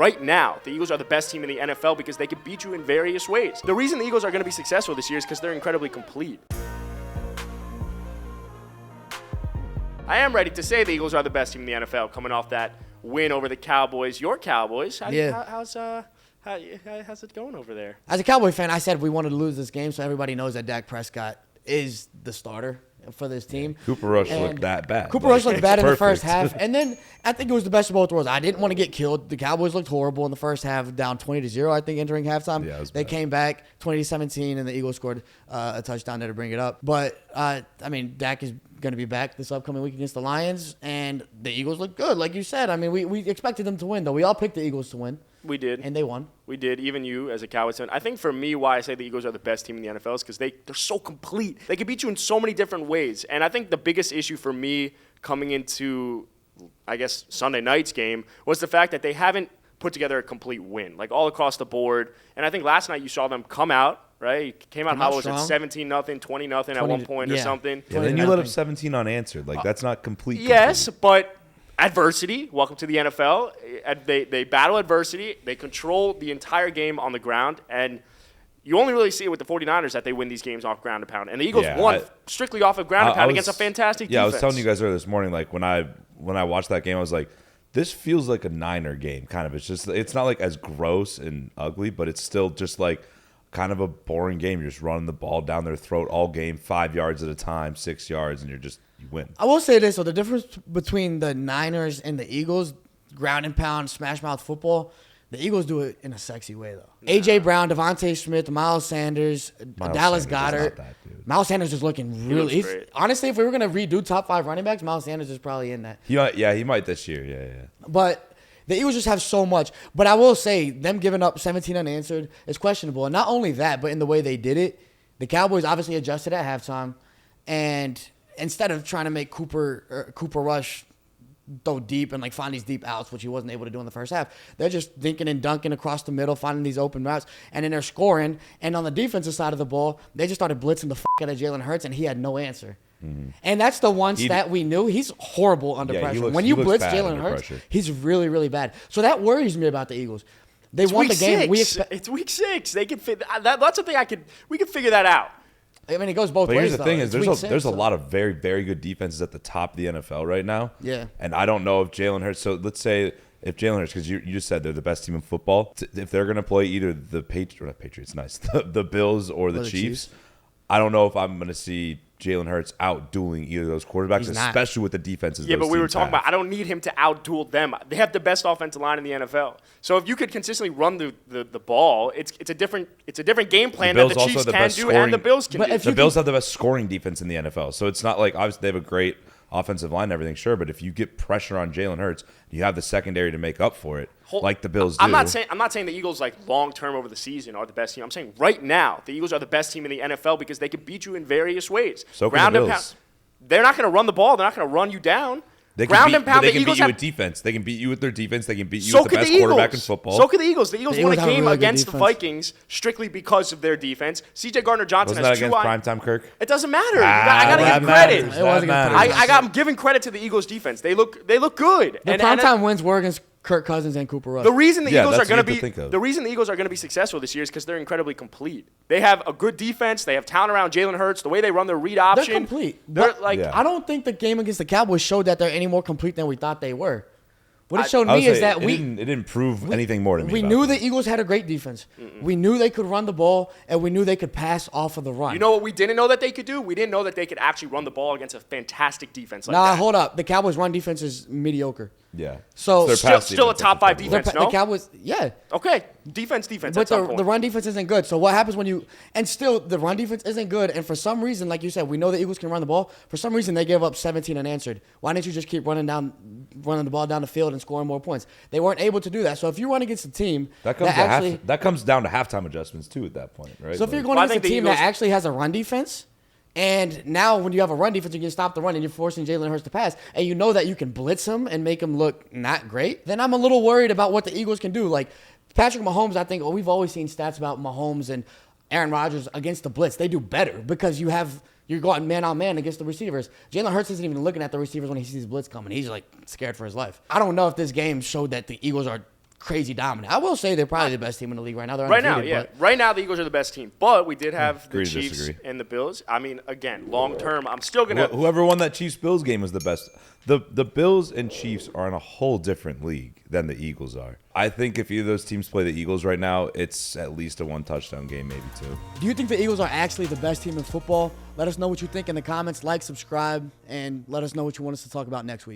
right now, the Eagles are the best team in the NFL because they can beat you in various ways. The reason the Eagles are going to be successful this year is because they're incredibly complete. I am ready to say the Eagles are the best team in the NFL coming off that win over the Cowboys. Your Cowboys. How's it going over there? As a Cowboy fan, I said we wanted to lose this game so everybody knows that Dak Prescott is the starter for this team. Cooper Rush looked that bad. Cooper Rush looked bad in the first half. And then I think it was the best of both worlds. I didn't want to get killed. The Cowboys looked horrible in the first half, down 20-0, I think, entering halftime. Yeah, they came back 20-17, and the Eagles scored a touchdown there to bring it up. But, Dak is going to be back this upcoming week against the Lions, and the Eagles look good, like you said. I mean, we expected them to win, though. We all picked the Eagles to win. We did. And they won. We did, even you as a Cowboys fan. I think for me, why I say the Eagles are the best team in the NFL is because they're so complete. They can beat you in so many different ways. And I think the biggest issue for me coming into, I guess, Sunday night's game was the fact that they haven't put together a complete win, like all across the board. And I think last night you saw them come out, right? Came out, how was it, 17-0, 20-0 at one point or something. Yeah, then you let up 17 unanswered. Like, that's not complete. Yes, but adversity, welcome to the NFL. They battle adversity. They control the entire game on the ground. And you only really see it with the 49ers that they win these games off ground and pound. And the Eagles won strictly off of ground and pound against a fantastic defense. Yeah, I was telling you guys earlier this morning, like, when I watched that game, I was like, this feels like a Niner game, kind of. It's not like as gross and ugly, but it's still just like kind of a boring game. You're just running the ball down their throat all game, 5 yards at a time, 6 yards, and you win. I will say this, so the difference between the Niners and the Eagles, ground and pound, smash mouth football, the Eagles do it in a sexy way, though. A.J. Brown, Devontae Smith, Miles Sanders, Dallas Goedert. Miles Sanders is looking really – honestly, if we were going to redo top 5 running backs, Miles Sanders is probably in that. He might this year, yeah. But the Eagles just have so much. But I will say, them giving up 17 unanswered is questionable. And not only that, but in the way they did it, the Cowboys obviously adjusted at halftime. And instead of trying to make Cooper Rush throw deep and like find these deep outs, which he wasn't able to do in the first half, they're just dinking and dunking across the middle, finding these open routes, and then they're scoring. And on the defensive side of the ball, they just started blitzing the out of Jalen Hurts, and he had no answer. Mm-hmm. And that's the one stat we knew. He's horrible under pressure. When you blitz Jalen Hurts, he's really, really bad. So that worries me about the Eagles. They won the game. It's week 6. They can that's something we can figure that out. I mean, it goes both ways. But here's the thing: there's a lot of very, very good defenses at the top of the NFL right now. Yeah. And I don't know if Jalen Hurts. So let's say if Jalen Hurts, because you just said they're the best team in football. If they're going to play either the Patriots, the Bills or the Chiefs, I don't know if I'm going to see Jalen Hurts out-dueling either of those quarterbacks, especially with the defenses. Yeah, but we were talking about, I don't need him to out-duel them. They have the best offensive line in the NFL. So if you could consistently run the ball, it's a different game plan that the Chiefs can do and the Bills can do. The Bills have the best scoring defense in the NFL. So it's not like, obviously, they have a great offensive line and everything, sure, but if you get pressure on Jalen Hurts, you have the secondary to make up for it, like the Bills do. I'm not saying the Eagles, like, long-term over the season are the best team. I'm saying right now the Eagles are the best team in the NFL because they can beat you in various ways. So can the Bills. They're not going to run the ball. They're not going to run you down. They can beat you with defense. They can beat you with their defense. They can beat you with the best quarterback in football. So could the Eagles. The Eagles won a game against the Vikings strictly because of their defense. C.J. Gardner-Johnson has 2 against primetime Kirk? It doesn't matter. I got to give credit. I'm giving credit to the Eagles defense. They look good. The primetime wins were against Kirk Cousins and Cooper Rush. The reason the Eagles are going to be successful this year is because they're incredibly complete. They have a good defense. They have talent around Jalen Hurts. The way they run their read option, they're complete. I don't think the game against the Cowboys showed that they're any more complete than we thought they were. What it showed me is that it didn't prove anything more to me. We knew the Eagles had a great defense. We knew they could run the ball, and we knew they could pass off of the run. You know what we didn't know that they could do? We didn't know that they could actually run the ball against a fantastic defense like that. Hold up. The Cowboys' run defense is mediocre. Yeah. So still a top 5 defense, no? The Cowboys, yeah. Okay. Defense. But the run defense isn't good. So what happens when you – and still, the run defense isn't good. And for some reason, like you said, we know the Eagles can run the ball. For some reason, they gave up 17 unanswered. Why didn't you just keep running the ball down the field and scoring more points? They weren't able to do that. So if you run against a team that comes down to halftime adjustments too at that point, right? So if you're going against a team that actually has a run defense – and now when you have a run defense, you can stop the run and you're forcing Jalen Hurts to pass, and you know that you can blitz him and make him look not great, then I'm a little worried about what the Eagles can do. Like Patrick Mahomes, I think we've always seen stats about Mahomes and Aaron Rodgers against the blitz. They do better because you're going man-on-man against the receivers. Jalen Hurts isn't even looking at the receivers when he sees blitz coming. He's like scared for his life. I don't know if this game showed that the Eagles are crazy dominant. I will say they're probably the best team in the league right now. They're Right now, undefeated, yeah. Right now, the Eagles are the best team. But we did have the Agree to Chiefs disagree. and the Bills. I mean, again, long term, I'm still going to. Whoever won that Chiefs-Bills game was the best. The Bills and Chiefs are in a whole different league than the Eagles are. I think if either of those teams play the Eagles right now, it's at least a 1-touchdown game, maybe 2. Do you think the Eagles are actually the best team in football? Let us know what you think in the comments. Like, subscribe, and let us know what you want us to talk about next week.